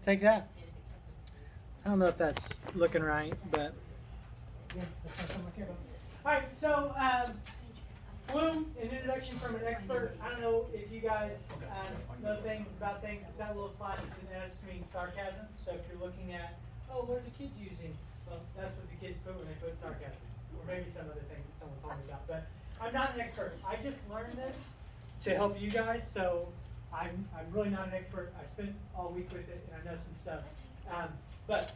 Take that. I don't know if that's looking right, but yeah, that's not something I care about. All right, so Loom, an introduction from an expert. I don't know if you guys know things about things, but that little slash with an S means sarcasm. So if you're looking at, oh, what are the kids using? Well, that's what the kids put when they put sarcasm, or maybe some other thing that someone told me about. But I'm not an expert. I just learned this to help you guys. So I'm really not an expert. I spent all week with it, and I know some stuff. But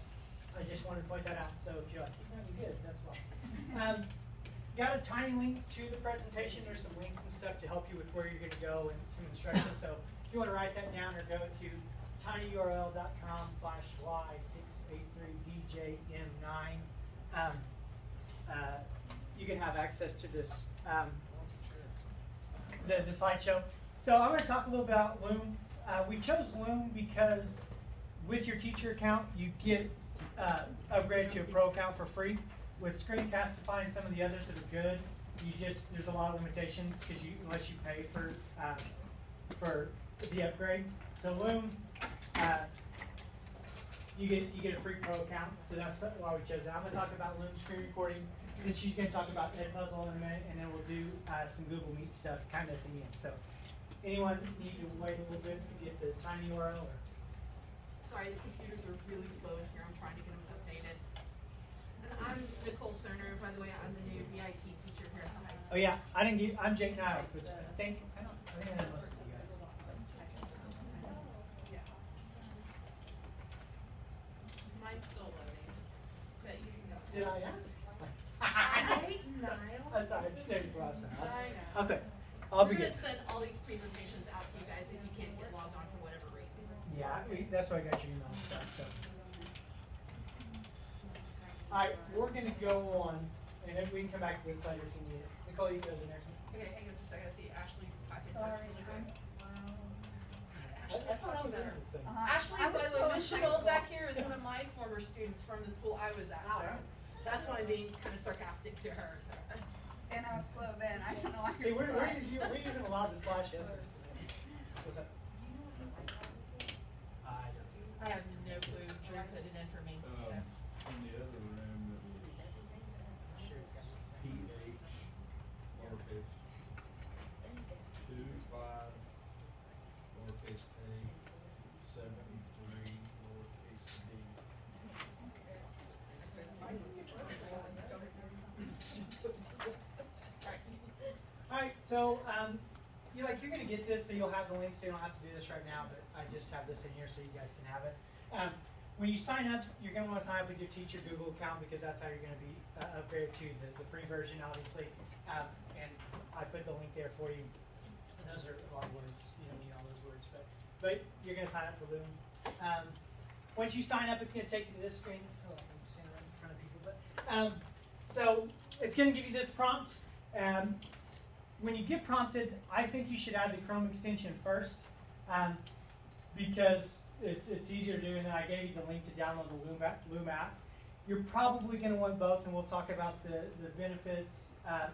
I just wanted to point that out. So if you're like, he's not any good, that's why. Got a tiny link to the presentation. There's some links and stuff to help you with where you're going to go and some instructions. So if you want to write that down or go to tinyurl.com/y683djm9, you can have access to this the slideshow. So I'm going to talk a little about Loom. We chose Loom because with your teacher account, you get upgraded to a pro account for free. With Screencastify and some of the others that are good, there's a lot of limitations because unless you pay for the upgrade. So Loom, you get a free pro account. So that's why we chose it. I'm going to talk about Loom screen recording. Then she's going to talk about EdPuzzle in a minute, and then we'll do some Google Meet stuff kind of at the end. So anyone need to wait a little bit to get the tiny URL? Or? Sorry, the computers are really slow in here. I'm trying to get them updated. And I'm Nicole Cerner, by the way. I'm the new VIT teacher here at the high school. Oh yeah, I'm Jake Niles, but I think I know most of you guys. Yeah. Mine's still loading, but you can go. Did I ask? Right, Niles. I'm sorry, just staring for us. I know. Okay, I'll We're begin. going to send all these presentations out to you guys if you can't get logged on for whatever reason. Yeah, that's why I got your email and stuff. So. All right, we're going to go on, and then we can come back to this later if you need it. Nicole, you go to the next one. Okay, hang on just a second. I see Ashley's typing. Sorry, really I'm quick. slow. I thought I was in this thing. Ashley, I was by the way, slow in Miss high Cheval school. back here is one of my former students from the school I was at. So that's why I'm being kind of sarcastic to her. So. And I was slow then. I don't know why See, you're we're slow. using a lot of the slash S's today. What's that? I don't know. I have no clue. Drew put it in for me. So. In the other room, it was PH, lowercase, 2, 5, lowercase a, 7, 3, lowercase d. All right, so you're going to get this, so you'll have the link, so you don't have to do this right now, but I just have this in here so you guys can have it. When you sign up, you're going to want to sign up with your teacher Google account because that's how you're going to be upgraded to the free version, obviously. And I put the link there for you. And those are a lot of words. You don't need all those words, but you're going to sign up for Loom. Once you sign up, it's going to take you to this screen. I feel like I'm standing right in front of people, but so it's going to give you this prompt. When you get prompted, I think you should add the Chrome extension first because it's easier to do, and then I gave you the link to download the Loom app. You're probably going to want both, and we'll talk about the benefits of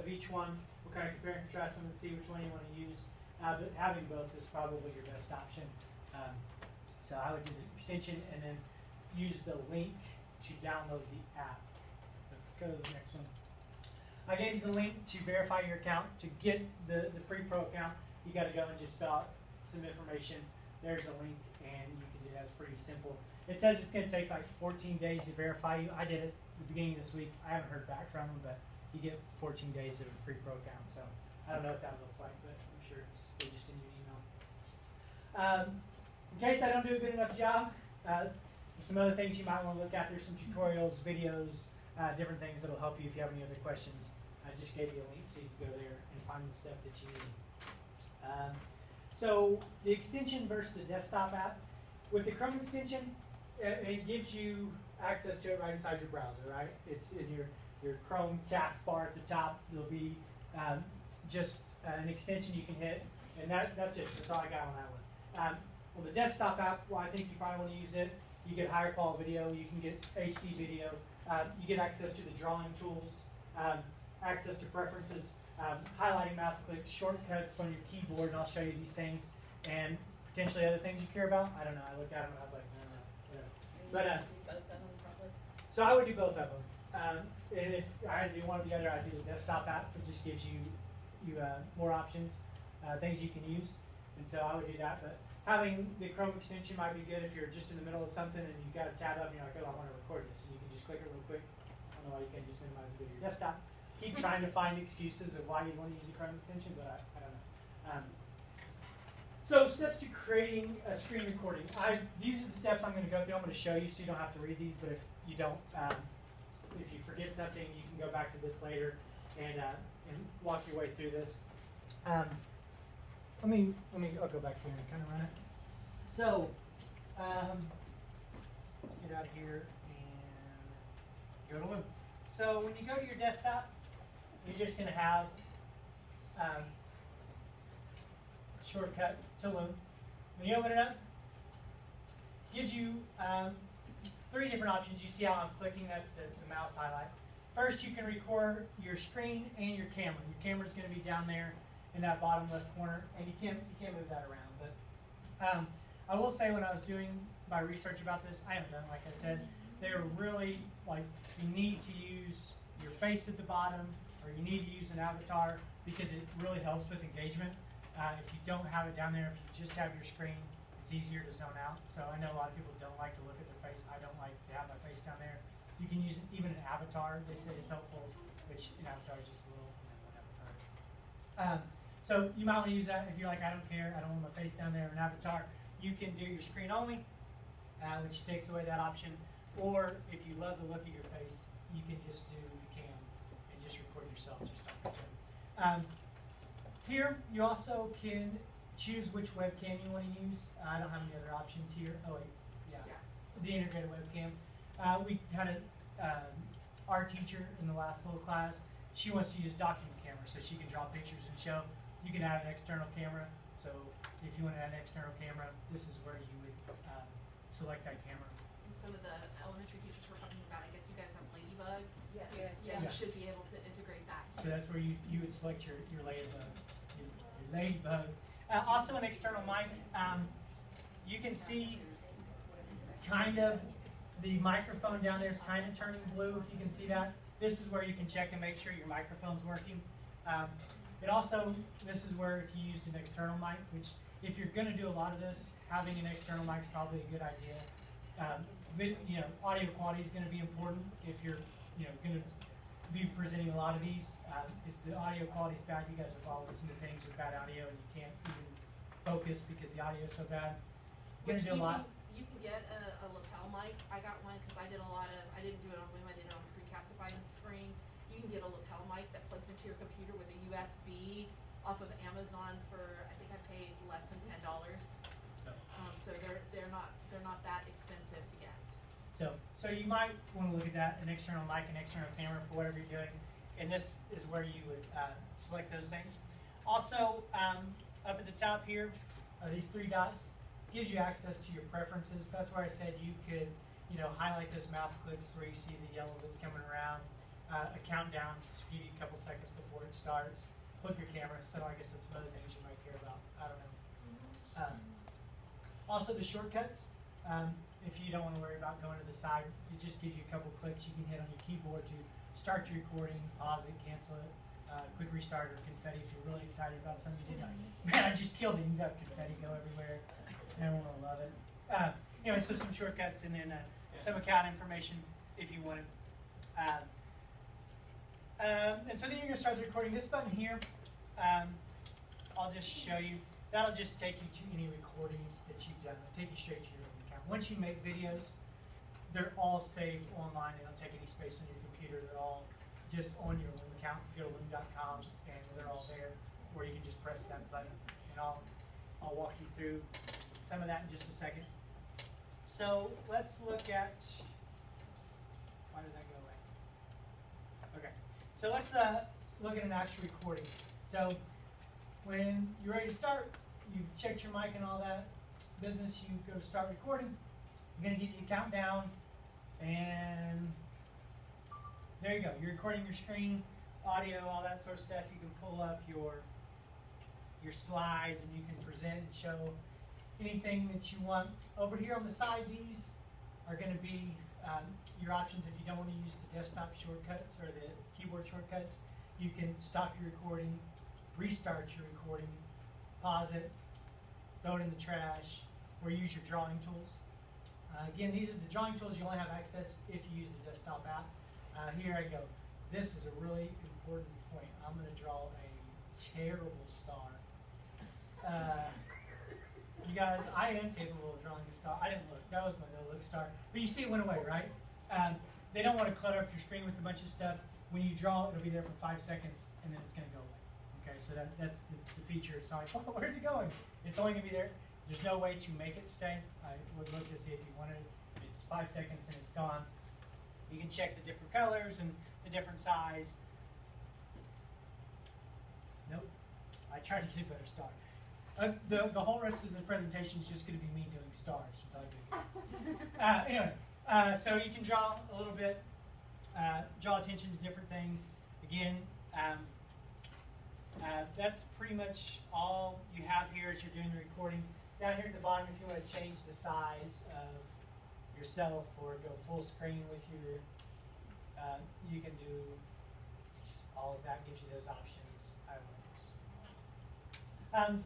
each one. We'll kind of compare and contrast them and see which one you want to use. But having both is probably your best option. So I would do the extension and then use the link to download the app. So go to the next one. I gave you the link to verify your account. To get the free pro account, you got to go and just fill out some information. There's a link, and you can do that. It's pretty simple. It says it's going to take like 14 days to verify you. I did it at the beginning of this week. I haven't heard back from them, but you get 14 days of a free pro account. So I don't know what that looks like, but I'm sure they just send you an email. In case I don't do a good enough job, there's some other things you might want to look at. There's some tutorials, videos, different things that will help you if you have any other questions. I just gave you a link so you can go there and find the stuff that you need. So the extension versus the desktop app. With the Chrome extension, it gives you access to it right inside your browser, right? It's in your Chrome taskbar at the top. There'll be just an extension you can hit, and that's it. That's all I got on that one. On the desktop app, well, I think you probably want to use it. You get higher quality video. You can get HD video. You get access to the drawing tools, access to preferences, highlighting mouse clicks, shortcuts on your keyboard, and I'll show you these things, and potentially other things you care about. I don't know. I looked at them and I was like, no, whatever. But so I would do both of them. And if I had to do one or the other, I'd do the desktop app. It just gives you more options, things you can use. And so I would do that. But having the Chrome extension might be good if you're just in the middle of something and you've got a tab up and you're like, oh, I want to record this. And you can just click it real quick. I don't know why you can't just minimize the video your desktop. Keep trying to find excuses of why you want to use the Chrome extension, but I don't know. So steps to creating a screen recording. These are the steps I'm going to go through. I'm going to show you so you don't have to read these, but if you don't, if you forget something, you can go back to this later and walk your way through this. I'll go back here and kind of run it. So let's get out of here and go to Loom. So when you go to your desktop, you're just going to have shortcut to Loom. When you open it up, it gives you 3 different options. You see how I'm clicking? That's the mouse highlight. First, you can record your screen and your camera. Your camera's going to be down there in that bottom left corner, and you can't move that around. But I will say, when I was doing my research about this, I haven't done it, like I said. They're really like, you need to use your face at the bottom, or you need to use an avatar, because it really helps with engagement. If you don't have it down there, if you just have your screen, it's easier to zone out. So I know a lot of people don't like to look at their face. I don't like to have my face down there. You can use even an avatar, they say is helpful, which an avatar is just a little avatar. So you might want to use that if you're like, I don't care, I don't want my face down there, an avatar. You can do your screen only, which takes away that option. Or if you love the look of your face, you can just do the cam and just record yourself just on the camera. Here, you also can choose which webcam you want to use. I don't have any other options here. Oh wait, yeah. The integrated webcam. We had our teacher in the last little class. She wants to use document camera, so she can draw pictures and show. You can add an external camera. So if you want to add an external camera, this is where you would select that camera. Some of the elementary teachers were talking about, I guess you guys have ladybugs. Yes. Yeah, Yeah. you should be able to integrate that. So that's where you would select your ladybug. Your ladybug. Also an external mic. You can see kind of the microphone down there is kind of turning blue, if you can see that. This is where you can check and make sure your microphone's working. This is where if you used an external mic, which if you're going to do a lot of this, having an external mic is probably a good idea. Audio quality is going to be important if you're going to be presenting a lot of these. If the audio quality is bad, you guys have all listened to things with bad audio and you can't even focus because the audio is so bad. You're going to do a lot. You can get a lapel mic. I got one because I didn't do it on Loom, I did it on Screencastify and Screen. You can get a lapel mic that plugs into your computer with a USB off of Amazon for, I think I paid less than $10. So they're not that expensive to get. So you might want to look at that, an external mic, an external camera for whatever you're doing. And this is where you would select those things. Also, up at the top here are these 3 dots. Gives you access to your preferences. That's where I said you could, highlight those mouse clicks where you see the yellow that's coming around. A countdown to give you a couple seconds before it starts. Flip your camera. So I guess that's some other things you might care about. I don't know. Also the shortcuts. If you don't want to worry about going to the side, it just gives you a couple clicks you can hit on your keyboard to start your recording, pause it, cancel it, quick restart or confetti if you're really excited about something you did. Man, I just killed it. You got confetti go everywhere. Everyone will love it. Anyway, so some shortcuts and then some account information if you wanted. And so then you're going to start the recording. This button here, I'll just show you. That'll just take you to any recordings that you've done. It'll take you straight to your Loom account. Once you make videos, they're all saved online. They don't take any space on your computer. They're all just on your Loom account. You go to loom.com and they're all there. Or you can just press that button and I'll walk you through some of that in just a second. So let's look at, why did that go away? Okay, so let's look at an actual recording. So when you're ready to start, you've checked your mic and all that business, you go to start recording. I'm going to give you a countdown, and there you go. You're recording your screen, audio, all that sort of stuff. You can pull up your slides, and you can present and show anything that you want. Over here on the side, these are going to be your options if you don't want to use the desktop shortcuts or the keyboard shortcuts. You can stop your recording, restart your recording, pause it, throw it in the trash, or use your drawing tools. Again, these are the drawing tools you only have access if you use the desktop app. Here I go. This is a really important point. I'm going to draw a terrible star. You guys, I am capable of drawing a star. I didn't look. That was my no-look star. But you see it went away, right? They don't want to clutter up your screen with a bunch of stuff. When you draw, it'll be there for 5 seconds, and then it's going to go away. Okay, so that's the feature. It's not like, oh, where's it going? It's only going to be there. There's no way to make it stay. I would look to see if you wanted it. It's 5 seconds and it's gone. You can check the different colors and the different size. Nope. I tried to get a better star. The whole rest of the presentation is just going to be me doing stars. Anyway, so you can draw a little bit, draw attention to different things. Again, that's pretty much all you have here as you're doing the recording. Down here at the bottom, if you want to change the size of yourself or go full screen with your, you can do just all of that. Gives you those options. I will use.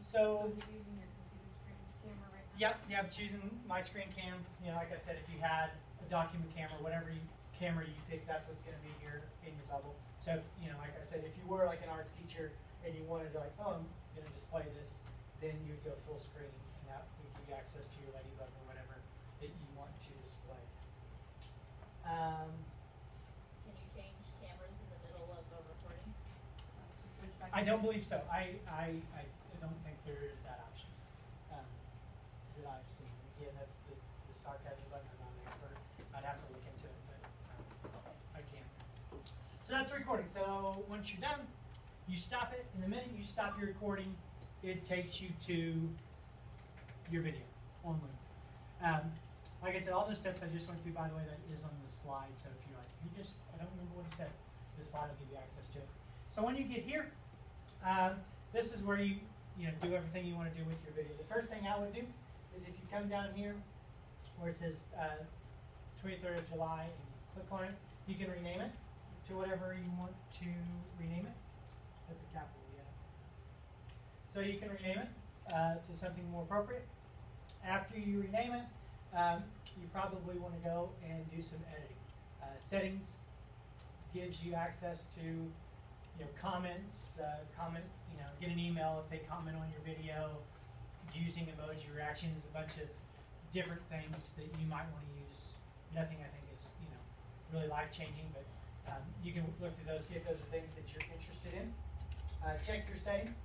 So is it using your computer screen camera right now? Yep, yeah, I'm choosing my screen cam. You know, like I said, if you had a document camera, whatever camera you pick, that's what's going to be here in your bubble. So, if, you know, like I said, if you were like an art teacher and you wanted to, like, oh, I'm going to display this, then you'd go full screen, and that would give you access to your ladybug or whatever that you want to display. Can you change cameras in the middle of a recording? Switch back I and don't forth? believe so. I don't think there is that option that I've seen. Again, that's the sarcasm button. I'm not an expert. I'd have to look into it, but I can't. So that's recording. So once you're done, you stop it. And the minute you stop your recording, it takes you to your video on Loom. Like I said, all those steps I just went through, by the way, that is on the slide. So if you're like, I don't remember what he said, this slide will give you access to it. So when you get here, this is where you do everything you want to do with your video. The first thing I would do is if you come down here where it says 23rd of July and you click on it, you can rename it to whatever you want to rename it. That's a capital, yeah. So you can rename it to something more appropriate. After you rename it, you probably want to go and do some editing. Settings gives you access to comments, get an email if they comment on your video, using emoji reactions, a bunch of different things that you might want to use. Nothing I think is really life-changing, but you can look through those, see if those are things that you're interested in. Check your settings.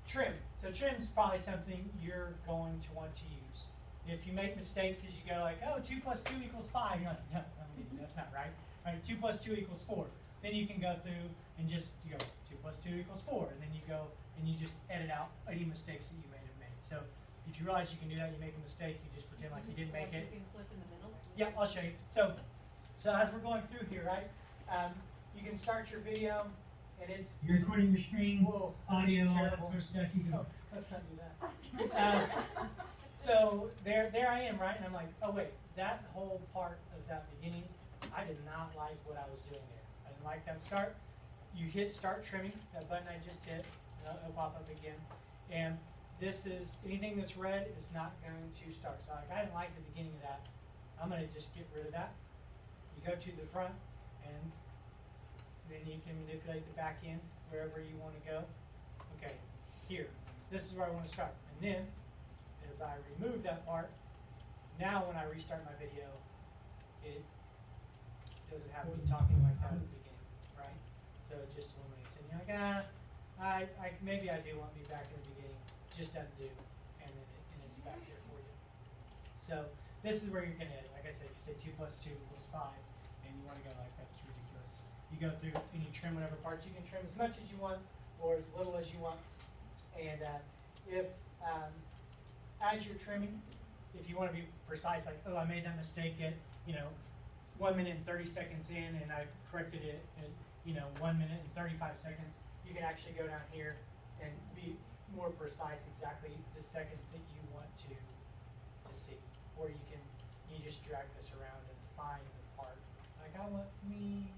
Trim. So trim's probably something you're going to want to use. If you make mistakes as you go, like, oh, 2 + 2 = 5, you're like, no, that's not right. Right? 2 + 2 = 4. Then you can go through and you go 2 + 2 = 4, and then you go and you just edit out any mistakes that you may have made. So if you realize you can do that, you make a mistake, you just pretend like you didn't make it. You can flip in the middle. Yeah, I'll show you. So as we're going through here, right, you can start your video, and you're recording your screen, audio, all that sort of stuff. You can, let's not do that. So there I am, right, and I'm like, oh wait, that whole part of that beginning, I did not like what I was doing there. I didn't like that start. You hit start trimming, that button I just hit, and it'll pop up again. And this is, anything that's red is not going to start. So like, I didn't like the beginning of that. I'm going to just get rid of that. You go to the front, and then you can manipulate the back end wherever you want to go. Okay, here. This is where I want to start. And then, as I remove that part, now when I restart my video, it doesn't have me talking like that at the beginning, right? So it just eliminates it. And you're like, maybe I do want me back in the beginning. Just undo, and then it's back here for you. So this is where you're going to edit. Like I said, you say 2 + 2 = 5, and you want to go like, that's ridiculous. You go through and you trim whatever parts you can trim as much as you want or as little as you want. And if as you're trimming, if you want to be precise, like, oh, I made that mistake at 1 minute and 30 seconds in, and I corrected it at 1 minute and 35 seconds, you can actually go down here and be more precise exactly the seconds that you want to see. Or you just drag this around and find the part. Like I want me.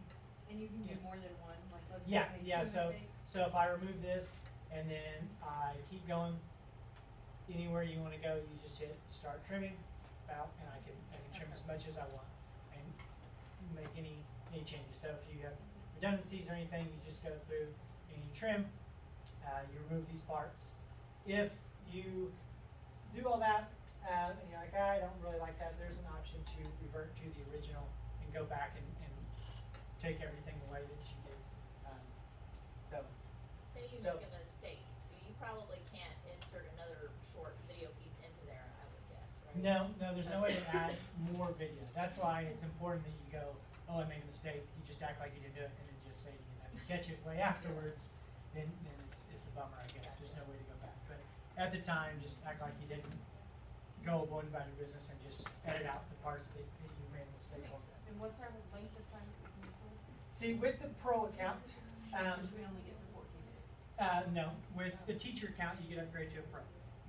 And you can do Yeah. more than one, like let's Yeah, say make yeah. two So mistakes. if I remove this and then I keep going, anywhere you want to go, you just hit start trimming, about, and I can trim as much as I want and make any changes. So if you have redundancies or anything, you just go through and you trim. You remove these parts. If you do all that and you're like, I don't really like that, there's an option to revert to the original and go back and take everything away that you did. So Say you make a mistake, you probably can't insert another short video piece into there, I would guess, right? no, there's no way to add more video. That's why it's important that you go, oh, I made a mistake. You just act like you didn't do it, and then just say you didn't have to catch it way afterwards. Then it's a bummer, I guess. There's no way to go back. But at the time, just act like you didn't go about your business and just edit out the parts that you made a mistake on. And what's our length of time for the pro? See, with the pro account, Which we only get for 14 days. no, with the teacher account, you get upgraded to a pro.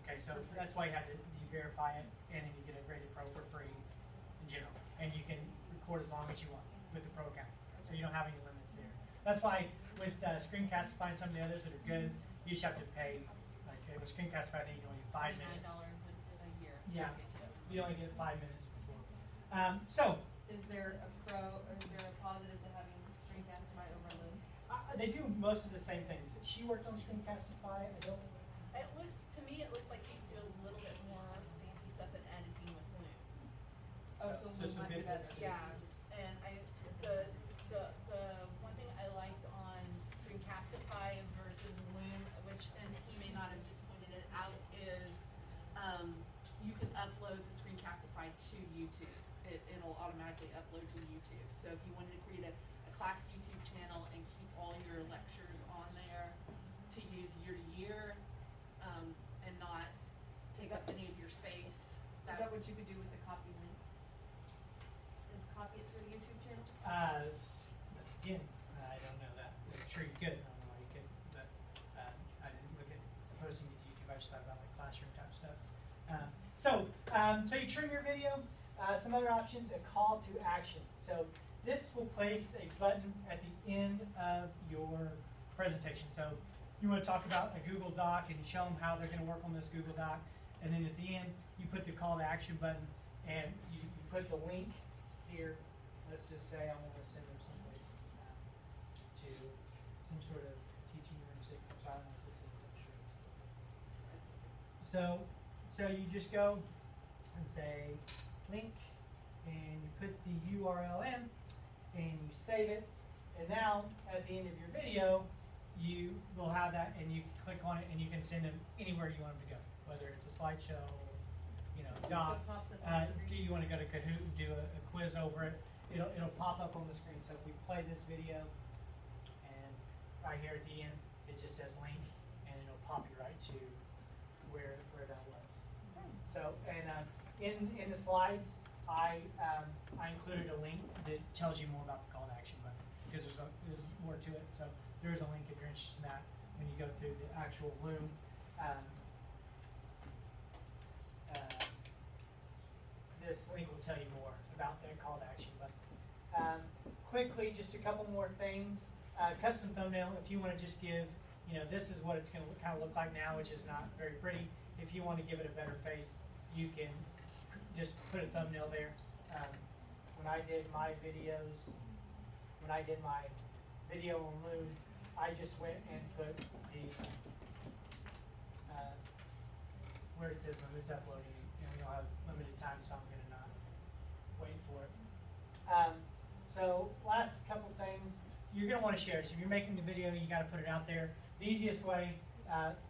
Okay, so that's why you have to verify it, and then you get upgraded pro for free in general, and you can record as long as you want with the pro account. So you don't have any limits there. That's why with Screencastify and some of the others that are good, you just have to pay. Like with Screencastify, I think you only get 5 minutes. $99 a year. Yeah, to get you. you only get 5 minutes before. So Is there a pro, or is there a positive to having Screencastify over Loom? they do most of the same things. She worked on Screencastify. I don't. To me, it looks like you can do a little bit more fancy stuff in editing with Loom. So some Loom might be benefits better. to it. Yeah, and the one thing I liked on Screencastify versus Loom, which, and he may not have just pointed it out, is you can upload the Screencastify to YouTube. It'll automatically upload to YouTube. So if you wanted to create a class YouTube channel and keep all your lectures on there to use year to year, and not take up any of your space. Is that what you could do with the copy link? And copy it to a YouTube channel? That's again, I don't know that. I'm sure you could. I don't know why you could, but I didn't look at posting it to YouTube. I just thought about like classroom type stuff. So you trim your video. Some other options: a call to action. So this will place a button at the end of your presentation. So you want to talk about a Google Doc and show them how they're going to work on this Google Doc, and then at the end you put the call to action button and you put the link here. Let's just say I want to send them someplace to some sort of teaching room 6. I'm sorry, I don't know what this is. I'm sure it's so you just go and say link, and you put the URL in, and you save it, and now at the end of your video, you will have that, and you can click on it, and you can send them anywhere you want them to go, whether it's a slideshow, doc. So it pops up on the screen. You want to go to Kahoot and do a quiz over it. It'll pop up on the screen. So if we play this video, and right here at the end, it just says link, and it'll pop you right to where that was. So, and in the slides, I included a link that tells you more about the call to action button, because there's more to it. So there is a link if you're interested in that when you go through the actual Loom. This link will tell you more about that call to action button. Quickly, just a couple more things. Custom thumbnail, if you want to just give, this is what it's going to kind of look like now, which is not very pretty. If you want to give it a better face, you can just put a thumbnail there. When I did my video on Loom, I just went and put the, where it says Loom, it's uploading, and we don't have limited time, so I'm going to not wait for it. So last couple things, you're going to want to share it. So if you're making the video, you got to put it out there. The easiest way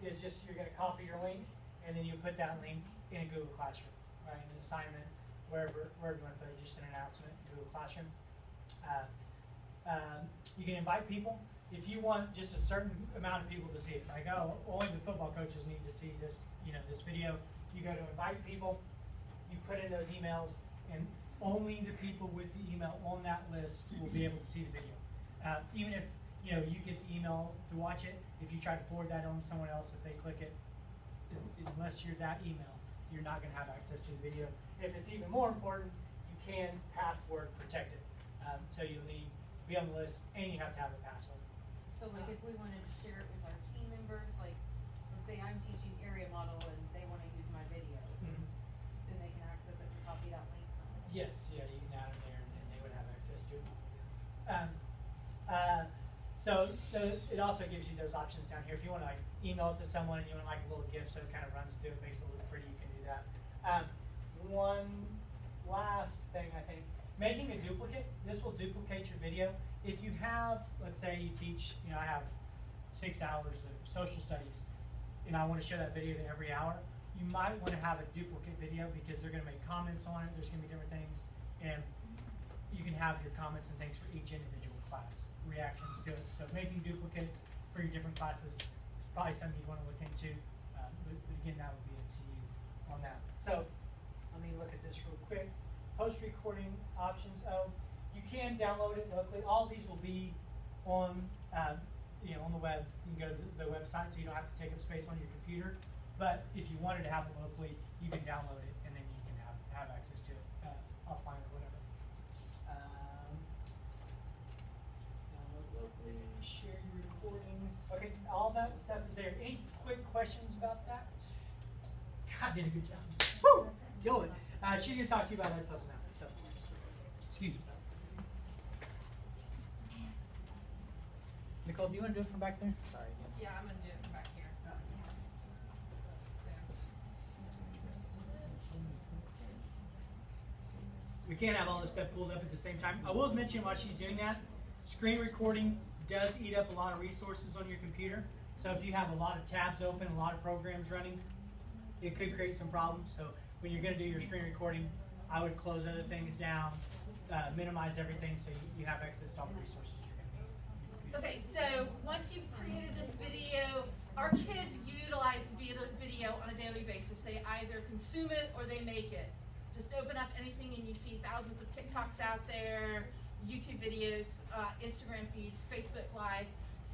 is just you're going to copy your link, and then you put that link in a Google Classroom, right? An assignment, wherever you want to put it, just an announcement in Google Classroom. You can invite people. If you want just a certain amount of people to see it, like, oh, only the football coaches need to see this, this video, you go to invite people, you put in those emails, and only the people with the email on that list will be able to see the video. Even if you get the email to watch it, if you try to forward that on to someone else, if they click it, unless you're that email, you're not going to have access to the video. If it's even more important, you can password protect it. So you'll need to be on the list, and you have to have a password. So like if we wanted to share it with our team members, like, let's say I'm teaching area model and they wanna use my video, then they can access it to copy that link. Yes, yeah, you can add them there, and they would have access to it. It also gives you those options down here. If you want to like email it to someone and you want like a little GIF so it kind of runs through, it makes it look pretty, you can do that. One last thing, I think, making a duplicate. This will duplicate your video. If you have, let's say you teach, I have 6 hours of social studies, and I want to show that video to every hour, you might want to have a duplicate video because they're going to make comments on it. There's going to be different things, and you can have your comments and things for each individual class, reactions to it. So making duplicates for your different classes is probably something you want to look into. But again, that would be up to you on that. So let me look at this real quick. Post-recording options. Oh, you can download it locally. All of these will be on, on the web. You can go to the website, so you don't have to take up space on your computer. But if you wanted to have it locally, you can download it, and then you can have access to it offline or whatever. Download locally, share your recordings. Okay, all that stuff is there. Any quick questions about that? God did a good job. Woo! Killed it. She's going to talk to you about EdPuzzle now. So, excuse me. Nicole, do you want to do it from back there? Sorry. Yeah, I'm gonna do it from back here. We can't have all this stuff pulled up at the same time. I will mention while she's doing that, screen recording does eat up a lot of resources on your computer. So if you have a lot of tabs open, a lot of programs running, it could create some problems. So when you're going to do your screen recording, I would close other things down, minimize everything so you have access to all the resources you're going to need. Okay, so once you've created this video, our kids utilize video on a daily basis. They either consume it or they make it. Just open up anything and you see thousands of TikToks out there, YouTube videos, Instagram feeds, Facebook Live.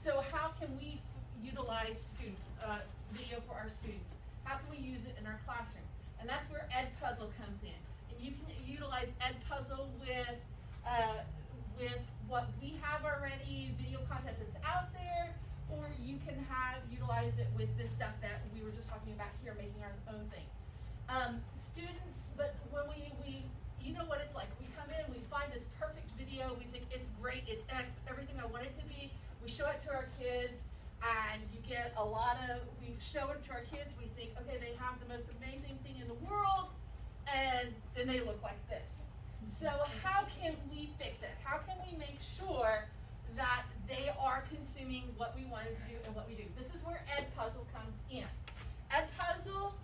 So how can we utilize students, video for our students? How can we use it in our classroom? And that's where EdPuzzle comes in. And you can utilize EdPuzzle with what we have already, video content that's out there, or you can utilize it with this stuff that we were just talking about here, making our own thing. Students, but when we you know what it's like. We come in, we find this perfect video, we think it's great, it's everything I want it to be. We show it to our kids, and you get a lot of, we show it to our kids, we think, okay, they have the most amazing thing in the world, and then they look like this. So how can we fix it? How can we make sure that they are consuming what we wanted to do and what we do? This is where EdPuzzle comes in. EdPuzzle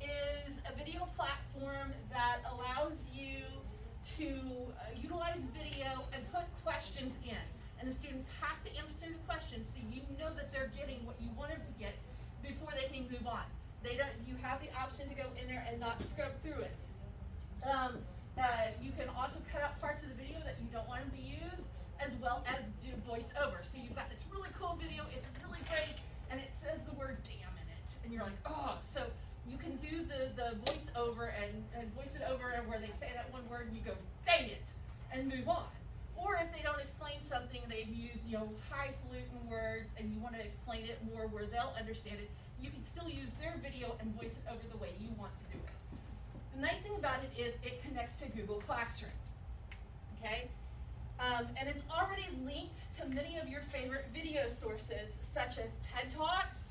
is a video platform that allows you to utilize video and put questions in. And the students have to answer the questions so you know that they're getting what you want them to get before they can move on. You have the option to go in there and not scrub through it. You can also cut out parts of the video that you don't want them to use, as well as do voiceover. So you've got this really cool video, it's really great, and it says the word damn in it. And you're like, oh, so you can do the voiceover and voice it over, and where they say that one word, you go, dang it, and move on. Or if they don't explain something, they've used highfalutin words, and you want to explain it more where they'll understand it, you can still use their video and voice it over the way you want to do it. The nice thing about it is it connects to Google Classroom, okay? And it's already linked to many of your favorite video sources, such as TED Talks,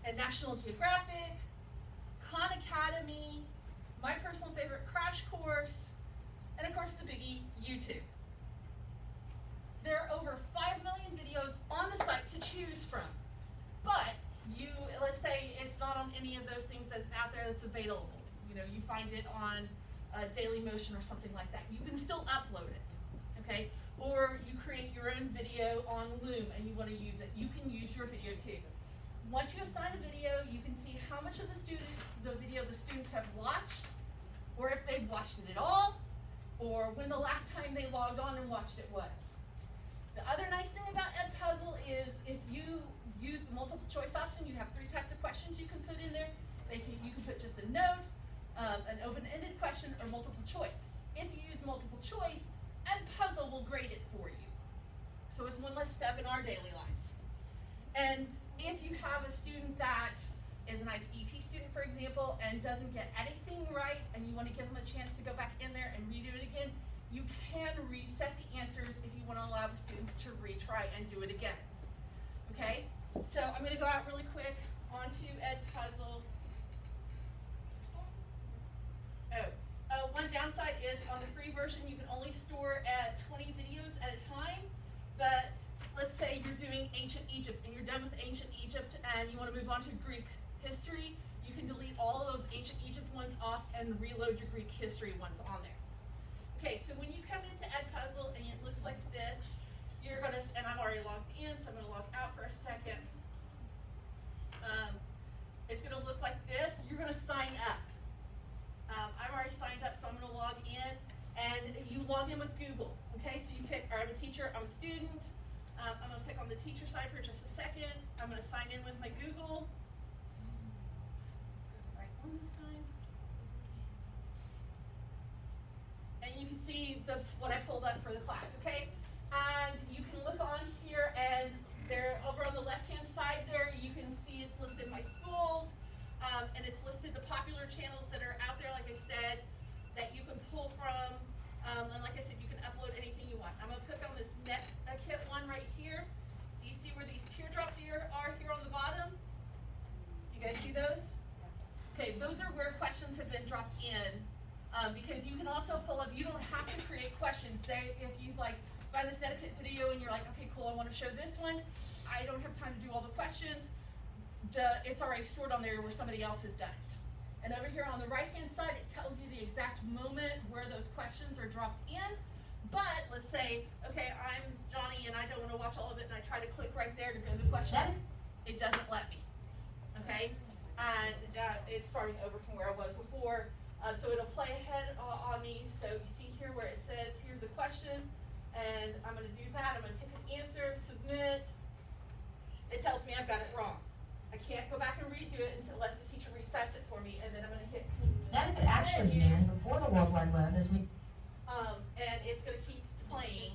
and National Geographic, Khan Academy, my personal favorite, Crash Course, and of course the biggie, YouTube. There are over 5 million videos on the site to choose from, but let's say it's not on any of those things that's out there that's available. You find it on Dailymotion or something like that. You can still upload it, okay? Or you create your own video on Loom and you want to use it. You can use your video too. Once you assign a video, you can see how much of the video the students have watched, or if they've watched it at all, or when the last time they logged on and watched it was. The other nice thing about EdPuzzle is if you use the multiple choice option, you have 3 types of questions you can put in there. You can put just a note, an open-ended question, or multiple choice. If you use multiple choice, EdPuzzle will grade it for you. So it's one less step in our daily lives. And if you have a student that is an IEP student, for example, and doesn't get anything right, and you want to give them a chance to go back in there and redo it again, you can reset the answers if you want to allow the students to retry and do it again. Okay? So I'm going to go out really quick onto EdPuzzle. One downside is on the free version, you can only store 20 videos at a time. But let's say you're doing ancient Egypt and you're done with ancient Egypt and you want to move on to Greek history, you can delete all of those ancient Egypt ones off and reload your Greek history ones on there. Okay, so when you come into EdPuzzle and it looks like this, you're going to, and I'm already logged in, so I'm going to log out for a second. It's going to look like this. You're going to sign up. I'm already signed up, so I'm going to log in, and you log in with Google. Okay, so you pick, I'm a teacher, I'm a student. I'm going to pick on the teacher side for just a second. I'm going to sign in with my Google. Right one this time. And you can see what I pulled up for the class, okay? And you can look on here, and there, over on the left-hand side there, you can see it's listed my schools, and it's listed the popular channels that are out there, like I said, that you can pull from. And like I said, you can upload anything you want. I'm going to click on this kit one right here. Do you see where these teardrops are here on the bottom? You guys see those? Okay, those are where questions have been dropped in. Because you can also pull up, you don't have to create questions. Say if you find this etiquette video and you're like, okay, cool, I want to show this one. I don't have time to do all the questions. It's already stored on there where somebody else has done it. And over here on the right-hand side, it tells you the exact moment where those questions are dropped in. But let's say, okay, I'm Johnny and I don't want to watch all of it, and I try to click right there to go to the question. It doesn't let me. Okay? And it's starting over from where I was before. So it'll play ahead on me. So you see here where it says, here's the question. And I'm going to do that. I'm going to pick an answer, submit. It tells me I've got it wrong. I can't go back and redo it unless the teacher resets it for me, and then I'm going to hit. That could actually began before the World Wide Web, as we. And it's going to keep playing,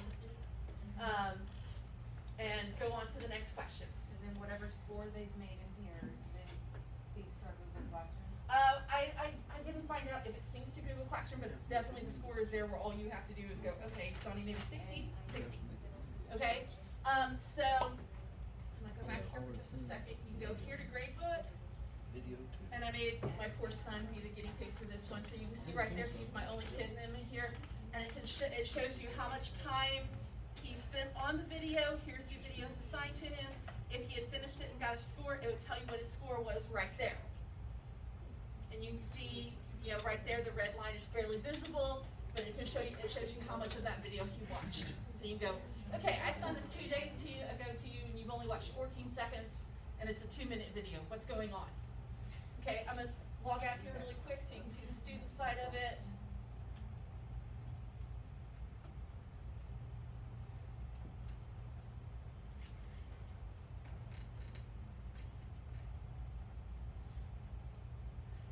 and go on to the next question. And then whatever score they've made in here, then syncs to our Google Classroom. I didn't find out if it syncs to Google Classroom, but definitely the score is there where all you have to do is go, okay, Johnny made it 60, 60. Okay? So, I'm going to go back here for just a second. You can go here to Gradebook. And I made my poor son be the guinea pig for this one. So you can see right there, he's my only kid in here. And it shows you how much time he spent on the video. Here's the videos assigned to him. If he had finished it and got a score, it would tell you what his score was right there. And you can see, right there, the red line is barely visible, but it shows you how much of that video he watched. So you can go, okay, I assigned this 2 days ago to you, and you've only watched 14 seconds, and it's a 2-minute video. What's going on? Okay, I'm going to log out here really quick so you can see the student side of it.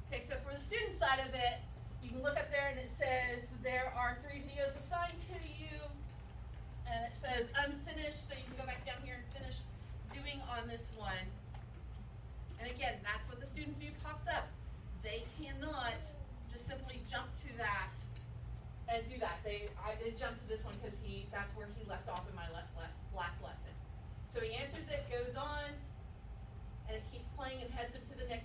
Okay, so for the student side of it, you can look up there and it says there are 3 videos assigned to you, and it says unfinished, so you can go back down here and finish doing on this one. And again, that's what the student view pops up. They cannot just simply jump to that and do that. I did jump to this one because that's where he left off in my last lesson. So he answers it, goes